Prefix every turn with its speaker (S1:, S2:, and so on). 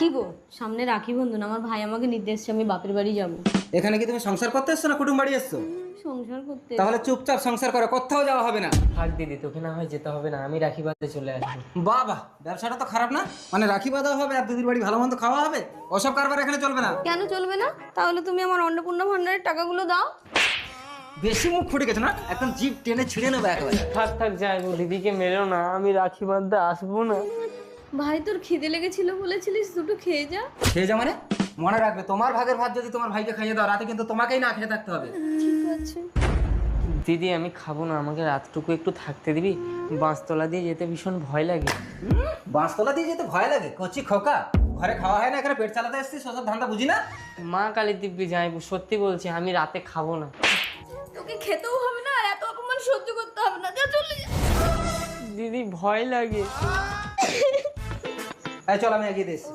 S1: কি গো, সামনে রাখি বন্ধন, আমার ভাই আমাকে নিতে এসছে, আমি বাপের বাড়ি যাব।
S2: এখানে কি তুমি সংসার করতে এসছো না কুটুম বাড়ি এসছো?
S1: সংসার করতে।
S2: তাহলে চুপচাপ সংসার করো, কোথাও যাওয়া হবে না।
S3: থাক দিদি, তোকে না হয় যেতে হবে না, আমি রাখি বাঁধতে চলে আসবো।
S2: বাহ বাহ, ব্যবসাটা তো খারাপ না। মানে রাখি বাঁধা হবে আর দিদির বাড়ি ভালো মন্দ খাওয়া হবে, ওসব কারবার এখানে চলবে না।
S1: কেন চলবে না? তাহলে তুমি আমার অন্নপূর্ণা ভান্ডারের টাকাগুলো দাও।
S2: বেশি মুখ ফুটে গেছে না, একদম জিভ টেনে ছিঁড়ে নেবে একেবারে।
S3: থাক থাক যাই, দিদিকে মেরেও না, আমি রাখি বাঁধতে আসবো না।
S1: ভাই তোর খিদে লেগেছিল বলেছিলিস, দুটো খেয়ে যা।
S2: খেয়ে যা মানে? মনে রাখবে, তোমার ভাগের ভাত যদি তোমার ভাইকে খাইয়ে দাও, রাতে কিন্তু তোমাকেই না খেয়ে থাকতে হবে।
S1: ঠিক আছে।
S3: দিদি আমি খাবো না, আমাকে রাতটুকু একটু থাকতে দিবি? বাঁশতলা দিয়ে যেতে ভীষণ ভয় লাগে।
S2: বাঁশতলা দিয়ে যেতে ভয় লাগে? কচি খোকা, ঘরে খাওয়া হয় না, এখানে পেট চালাতে এসেছিস, ওসব ধান্দা বুঝি না।
S3: মা কালী দিব্যি যাই, সত্যি বলছি আমি রাতে খাবো না।
S1: তোকে খেতেও হবে না, আর এত অপমান সহ্য করতে হবে না, যা চলে যা।
S3: দিদি ভয় লাগে।
S2: এই চল, আমি এগিয়ে দিয়েছি।